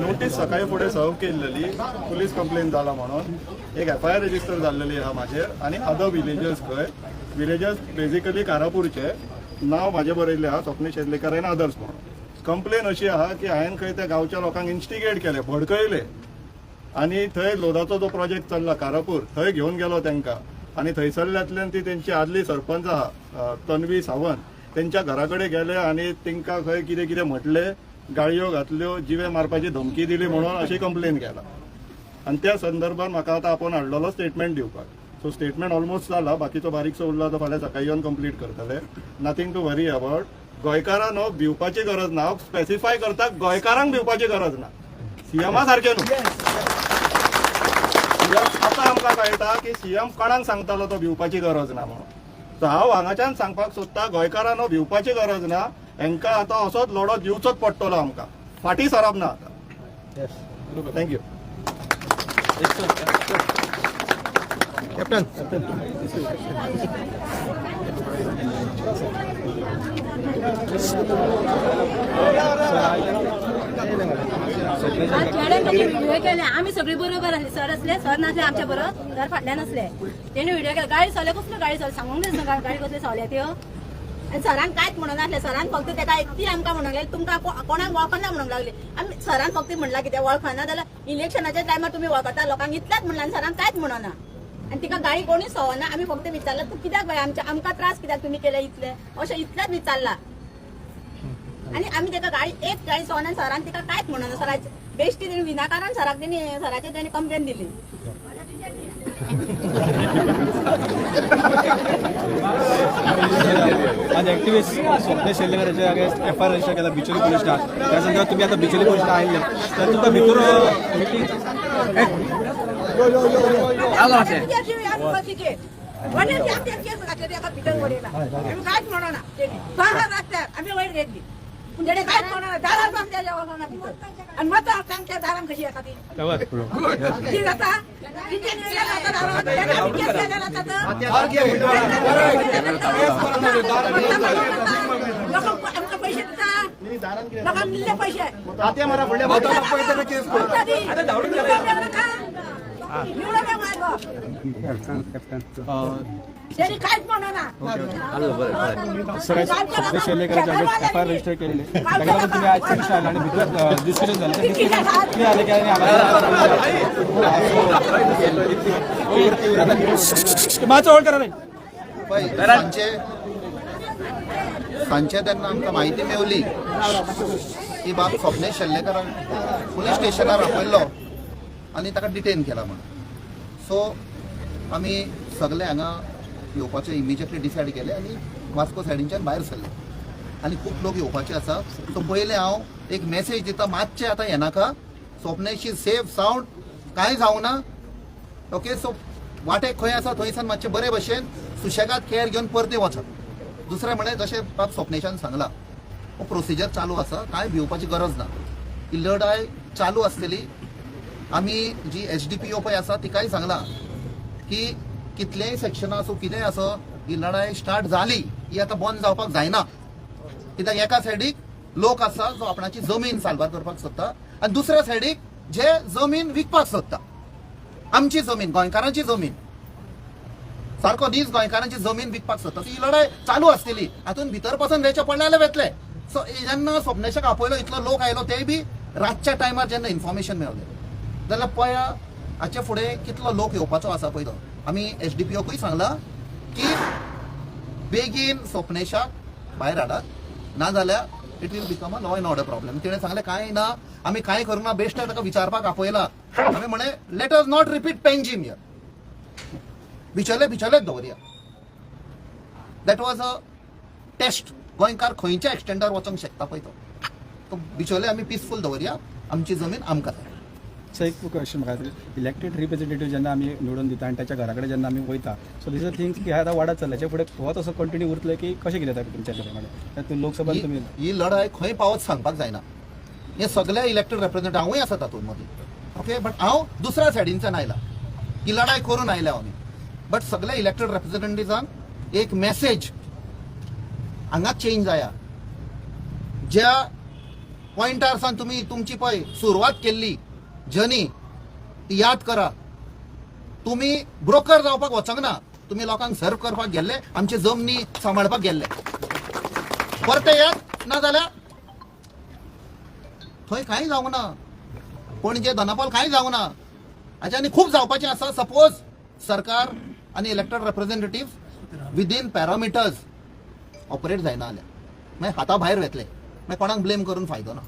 Notice सकाळी फुडें सर्व केल्लेली पुलीस कंप्लेन जाला म्हणून एक FIR रजिस्टर जाल्लेली आहा म्हाजेर आनी अदर विलेजर्स बेजिकली कारापूरचे नांव म्हाजें बरयल्लें आहा स्वप्नील शेजलेकर एंड अदर्स म्हणून. कंप्लेन अशी आहा की हांवें खंय त्या गांवच्या लोकांक इन्स्टिगेट केले, भडकयले आनी थंय लोदाचो जो प्रोजेक्ट चल्ला कारापूर थंय घेवन गेलो तांकां आनी थंयसरल्यांतल्यान ती तेंची आदली सरपंच आहा तन्वी सावंत त्यांच्या घराकडे गेले आणि तांकां खंय कितें कितें म्हटले, गाळयो घातल्यो, जिवे मारपाची धमकी दिली म्हणून अशी कंप्लेन केला. आणि त्या संदर्भात म्हाका आतां आपोवन हाडलेलो स्टेटमेंट दिवपाक. सो स्टेटमेंट ऑलमोस्ट जाला, बाकीचो बारीकसो उरला तो फाल्यां सकाळी येवन कंप्लीट करतले. Nothing to worry about. गोंयकारांनो भिवपाची गरज ना. हांव स्पेसिफाय करता, गोंयकारांक भिवपाची गरज ना. सीएमा सारकें न्हू. आतां आमकां कळटा की सीएम कोणाक सांगतालो तो भिवपाची गरज ना म्हणून. सो हांव हांगाच्यान सांगपाक सोदता, गोंयकारांनो भिवपाची गरज ना. हांकां आतां असोच लढो दिवचोच पडटलो आमकां. फाटीं सरप ना आतां. थँक्यू. कॅप्टन व्हिडिओ केले आम्ही सगळी बरोबर आसले. सर असले, सर नासले आमच्या बरोबर, सर फाटल्यान असले. तेणी व्हिडिओ केला. गाडी चलले, कसलो गाडी चल सांगूंक जाय. गाडी कसले चलले त्यो आनी सरान कांयच म्हणून नासले. सरान फक्त तेका ती आमकां म्हणूंक लागली तुमकां कोणाक वळखना म्हणूंक लागली. आमी सरान फक्त म्हणला कितें वळखना जाल्यार इलेक्शनाच्या टायमार तुमी वळखता लोकांक इतल्याच म्हणला आनी सरान कांयच म्हणना. आनी तिका गाडी कोणीच सवना. आमी फक्त विचारला तूं कित्याक बाय आमकां त्रास कित्याक तुमी केले इतले अशें इतलेंच विचारला. आनी आमी तेका गाडी एक गाडी सवना. सरान तिका कांयच म्हणना. सराचे बेश्टी तेणी विनाकारण सराक तेणी सराचेर तेणी कंप्लेन दिली. आज activist Swapnil Shejlekar against FIR register केला बिचोली पोलीस स्टेशन. त्या संदर्भात तुम्ही आता बिचोली पोलीस स्टेशन आयिल्ले तर तुमकां भितर मिटींग कांयच म्हणना. आमी वयर घेतली तेणे कांयच म्हणना. दारार आमच्या जेवणाना भितर आनी मतां तांच्या दारान कशी येता ती ती जाता. आमकां पैसे दिता लोकांक दिल्ले पैसे तेणी कांयच म्हणना. स्वप्नील शेजलेकरांच्या अगेन्स्ट FIR रजिस्टर केलेले ताका तुम्ही आज कमिशन आयला आणि भितर डिस्कशन झालं किती आले की माझं ओळख करा नाही. सांचे तेन्ना आमकां म्हायती मेवली की बाब स्वप्नील शेजलेकरान पुलीस स्टेशनार आपयल्लो आनी ताका डिटेन केला म्हणून. सो आमी सगळे हांगा येवपाचें इमिजिएटली डिसायड केलें आनी वास्को सायडींच्यान भायर सरले आनी खूब लोक येवपाचे आसा. सो पयलें हांव एक मेसेज दिता, मातशें आतां येनाका. स्वप्नेशी सेफ सावंड कांय जावं ना. ओके. सो वाटेक खंय आसा थंयसान मातशें बरे भशेन सुशेगाद केअर घेवन परते वचप. दुसरें म्हणलें जशें बाब स्वप्नेशान सांगलां हो प्रोसिजर चालू आसा, कांय भिवपाची गरज ना. ही लढाय चालू आसतली. आमी जी HDPO पळय आसा तिकाय सांगलां की कितलेय सेक्शनां आसूं कितेंय आसो ही लढाई स्टार्ट जाली ही आतां बंद जावपाक जायना. कित्याक एका सायडीक लोक आसा जो आपणाची जमीन सालबार करपाक सोदता आनी दुसऱ्या सायडीक जे जमीन विकपाक सोदता. आमची जमीन, गोंयकारांची जमीन सारको नीज गोंयकारांची जमीन विकपाक सोदता. ही लढाई चालू आसतली. हातून भितर पासून वेचें पडलें जाल्यार वेतले. सो जेन्ना स्वप्नेशाक आपयलो इतलो लोक आयलो तेय बी रातच्या टायमार जेन्ना इन्फॉर्मेशन मेळलें जाल्यार पळया हाचे फुडें कितलो लोक येवपाचो आसा पळय तो. आमी HDPOकूय सांगलां की बेगीन स्वप्नेशाक भायर हाडात, नाजाल्यार it will become a law and order problem. तिणें सांगलें कांय ना, आमी कांय करूना. बेश्ट ताका विचारपाक आपयला. आमी म्हणलें let us not repeat Panjim here. भिचलेच दवरया. That was a test. गोंयकार खंयच्या एक्सटेंडार वचूंक शकता पळय तो भिचोले आमी पिसफूल दवरया. आमची जमीन आमकां जाय. सो एक क्वेश्चन म्हाका इलेक्टेड रिप्रेझेंटेटिव्ह जेन्ना आमी निवडून दिता आनी ताच्या घरा कडेन जेन्ना आमी वयता सो दिस थिंग्स की आतां वाडत चल्ल्याचे फुडें हो तसो कंटिन्यू उरतले की कशें कितें जाता तुमच्या प्रमाणे लोकसभेन तुमी ही लढाई खंय पावत सांगपाक जायना. हे सगळे इलेक्टेड रिप्रेझेंटेटिव्ह हांवूय आसा तातूंत मदीं. ओके. बट हांव दुसऱ्या सायडींच्यान आयला. ही लढाई करून आयल्या आमी. बट सगळे इलेक्टेड रिप्रेझेंटेटिव्हांक एक मेसेज हांगा चेंज जाया. ज्या पॉइंटारसान तुम्ही तुमची पळय सुरवात केल्ली जर्नी ती याद करा. तुम्ही ब्रोकर जावपाक वचोंक ना, तुम्ही लोकांक सर्व करपाक गेल्ले, आमचे जमनी सांबाळपाक गेल्ले. परते येत ना जाल्यार थंय कांय जावंक ना, पणजे धनापाल कांय जावंक ना. हाचे आनी खूब जावपाचें आसा. सपोज सरकार आनी elected representative within parameters operate जायना जाल्यार मागीर हाता भायर वेतले, मागीर कोणाक ब्लेम करून फायदो ना.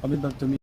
अमित बाब, तुम्ही